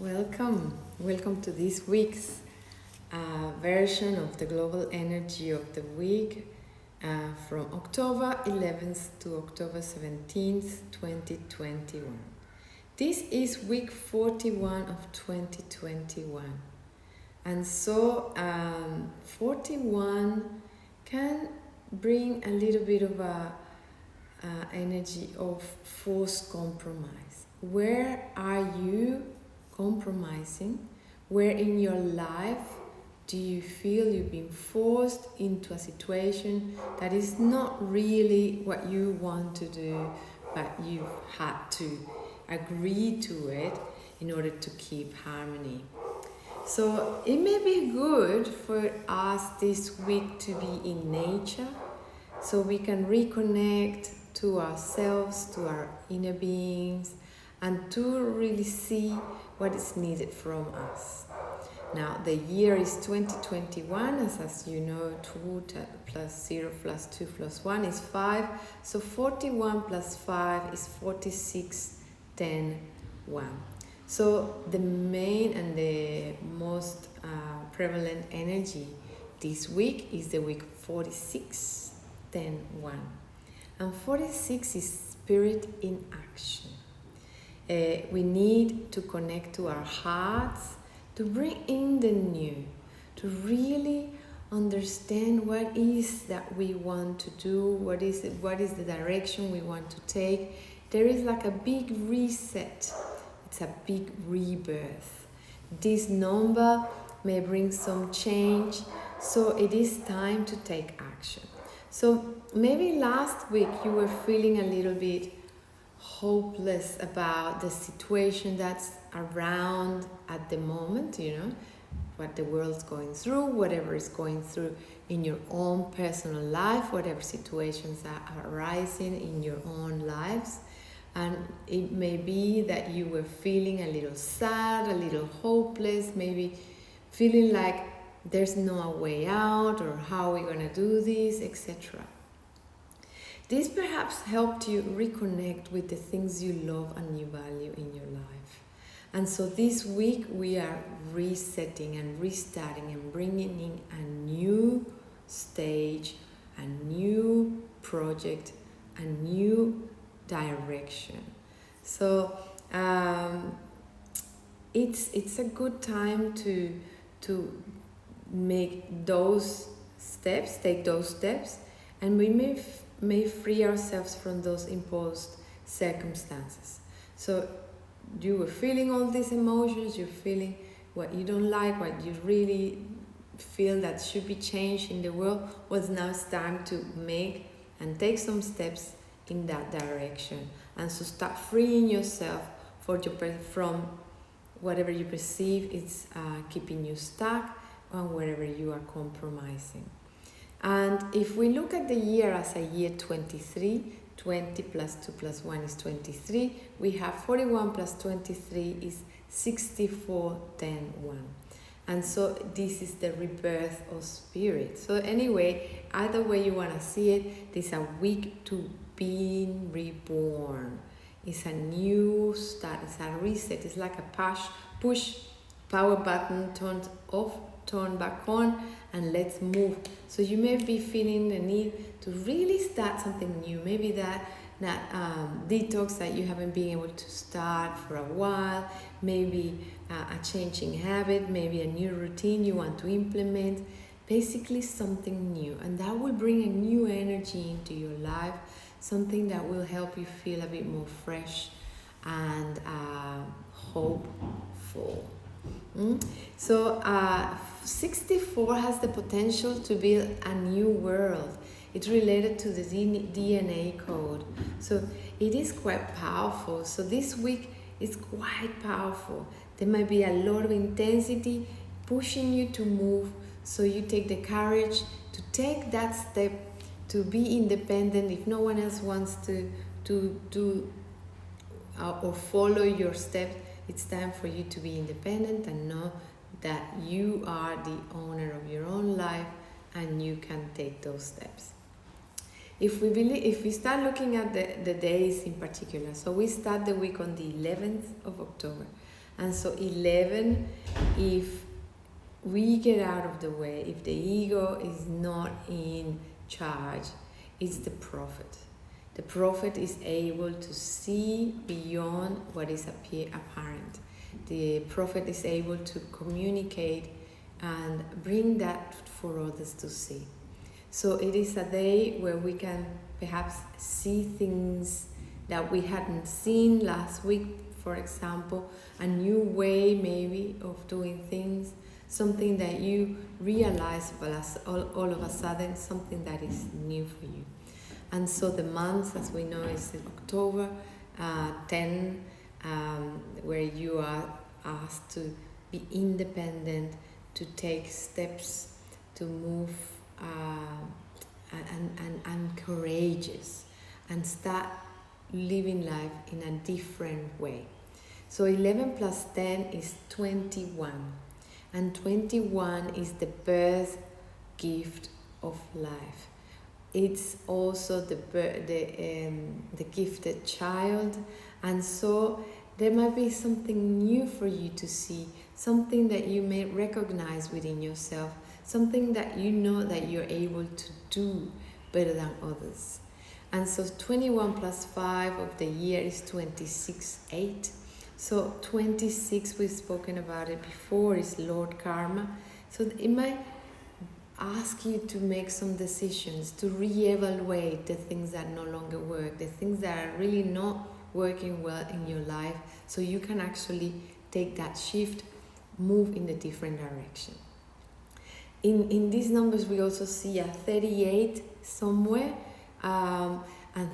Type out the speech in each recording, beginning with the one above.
Welcome to this week's version of the global energy of the week from October 11th to October 17th, 2021. This is week 41 of 2021. And so 41 can bring a little bit of a energy of forced compromise. Where are you compromising? Where in your life do you feel you've been forced into a situation that is not really what you want to do, but you've had to agree to it in order to keep harmony? So it may be good for us this week to be in nature so we can reconnect to ourselves, to our inner beings, and to really see what is needed from us. Now, the year is 2021, as you know, 2 plus 0 plus 2 plus 1 is 5. So 41 plus 5 is 46, 10, 1. So the main and the most prevalent energy this week is the week 46, 10, 1. And 46 is spirit in action. We need to connect to our hearts, to bring in the new, to really understand what is that we want to do, what is the direction we want to take. There is like a big reset. It's a big rebirth. This number may bring some change, so it is time to take action. So maybe last week you were feeling a little bit hopeless about the situation that's around at the moment, what the world's going through, whatever is going through in your own personal life, whatever situations are arising in your own lives. And it may be that you were feeling a little sad, a little hopeless, maybe feeling like there's no way out, or how are we going to do this, etc. This perhaps helped you reconnect with the things you love and you value in your life. And so this week we are resetting and restarting and bringing in a new stage, a new project, a new direction. So it's a good time to make those steps, take those steps, and we may free ourselves from those imposed circumstances. So you were feeling all these emotions, you're feeling what you don't like, what you really feel that should be changed in the world. Well, now it's time to make and take some steps in that direction, and so start freeing yourself from whatever you perceive is keeping you stuck, and wherever you are compromising. And if we look at the year as a year 23, 20 plus 2 plus 1 is 23, we have 41 plus 23 is 64, 10, 1. And so this is the rebirth of spirit. So anyway, either way you want to see it, this is a week to being reborn. It's a new start, it's a reset, it's like a push power button turned off, turn back on, and let's move. So you may be feeling the need to really start something new. Maybe that detox that you haven't been able to start for a while, maybe a changing habit, maybe a new routine you want to implement, basically something new. And that will bring a new energy into your life, something that will help you feel a bit more fresh and hopeful. So 64 has the potential to build a new world. It's related to the DNA code. So it is quite powerful. So this week is quite powerful. There might be a lot of intensity pushing you to move. So you take the courage to take that step, to be independent if no one else wants to do or follow your steps. It's time for you to be independent and know that you are the owner of your own life and you can take those steps. If we start looking at the days in particular, so we start the week on the 11th of October, And so 11, if we get out of the way, if the ego is not in charge, it's the prophet. The prophet is able to see beyond what is apparent. The prophet is able to communicate and bring that for others to see. So it is a day where we can perhaps see things that we hadn't seen last week, for example, a new way maybe of doing things, something that you realize all of a sudden, something that is new for you. And so the month, as we know, is October 10, where you are asked to be independent, to take steps, to move and courageous, and start living life in a different way. So 11 plus 10 is 21. And 21 is the birth gift of life. It's also the gifted child, and so there might be something new for you to see, something that you may recognize within yourself, something that you know that you're able to do better than others. And so 21 plus 5 of the year is 26, 8. So 26, we've spoken about it before, is Lord Karma. So it might ask you to make some decisions, to reevaluate the things that no longer work, the things that are really not working well in your life, so you can actually take that shift, move in a different direction. In these numbers, we also see a 38 somewhere, and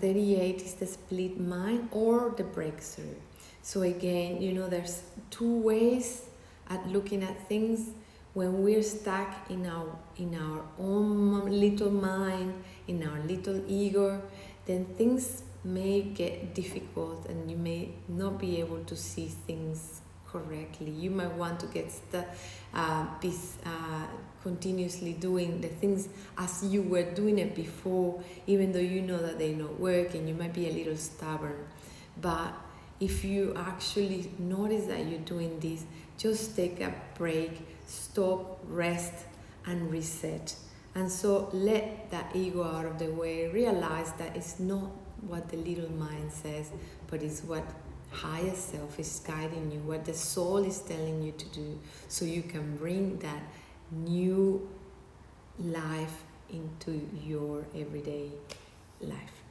38 is the split mind or the breakthrough. So again, there's two ways at looking at things. When we're stuck in our own little mind, in our little ego, then things may get difficult and you may not be able to see things correctly. You might want to get stuck, continuously doing the things as you were doing it before, even though you know that they're not working. You might be a little stubborn. But if you actually notice that you're doing this, just take a break, stop, rest, and reset. And so let that ego out of the way. Realize that it's not what the little mind says, but it's what higher self is guiding you, what the soul is telling you to do, so you can bring that new life into your everyday life.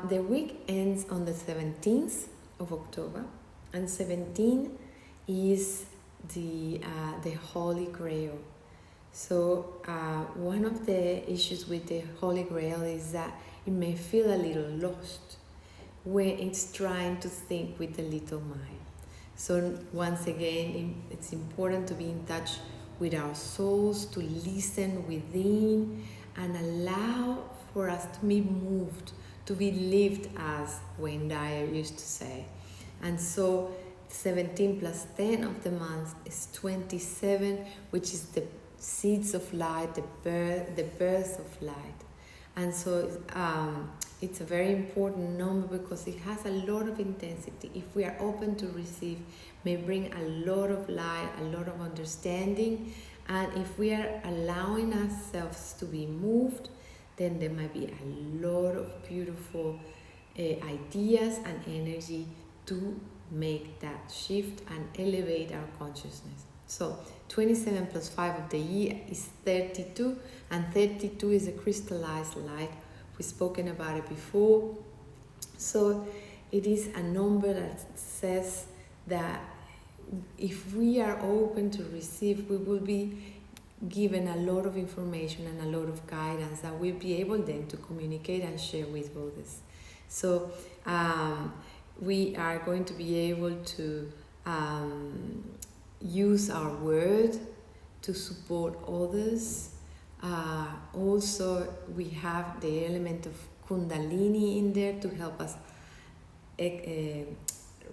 The week ends on the 17th of October, and 17 is the Holy Grail. So one of the issues with the Holy Grail is that it may feel a little lost when it's trying to think with the little mind. So once again, it's important to be in touch with our souls, to listen within and allow for us to be moved, to be lived, as Wayne Dyer used to say. And so 17 plus 10 of the month is 27, which is the seeds of light, the birth of light. And so it's a very important number because it has a lot of intensity. If we are open to receive, may bring a lot of light, a lot of understanding. And if we are allowing ourselves to be moved, then there might be a lot of beautiful ideas and energy to make that shift and elevate our consciousness. So 27 plus 5 of the year is 32, and 32 is a crystallized light. We've spoken about it before. So it is a number that says that if we are open to receive, we will be given a lot of information and a lot of guidance that we'll be able then to communicate and share with others. So we are going to be able to use our word to support others. Also, we have the element of Kundalini in there to help us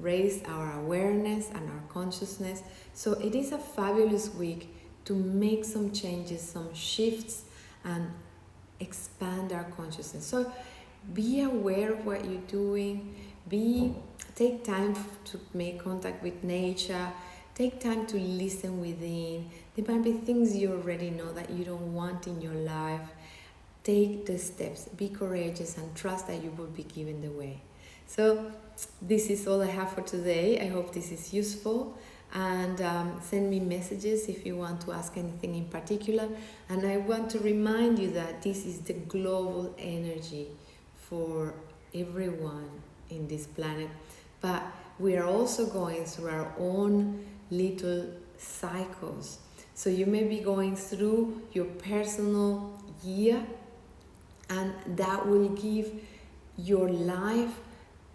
raise our awareness and our consciousness. So it is a fabulous week to make some changes, some shifts, and expand our consciousness. So be aware of what you're doing. Take time to make contact with nature. Take time to listen within. There might be things you already know that you don't want in your life. Take the steps. Be courageous and trust that you will be given the way. So this is all I have for today. I hope this is useful. And send me messages if you want to ask anything in particular. And I want to remind you that this is the global energy for everyone in this planet. But we are also going through our own little cycles. So you may be going through your personal year, and that will give your life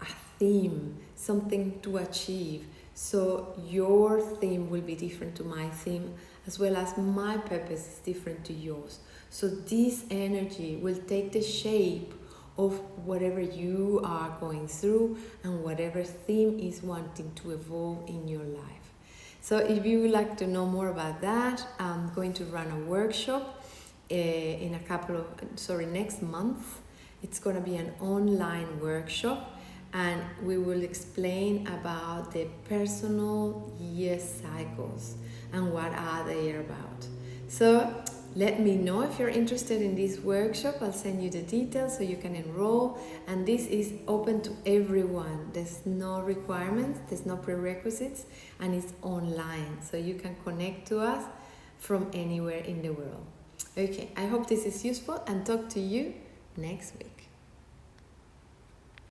a theme, something to achieve. So your theme will be different to my theme, as well as my purpose is different to yours. So this energy will take the shape of whatever you are going through and whatever theme is wanting to evolve in your life. So if you would like to know more about that, I'm going to run a workshop next month. It's going to be an online workshop, and we will explain about the personal year cycles and what are they about. So let me know if you're interested in this workshop. I'll send you the details so you can enroll, and this is open to everyone. There's no requirements, there's no prerequisites, and it's online, so you can connect to us from anywhere in the world. Okay, I hope this is useful, and talk to you next week.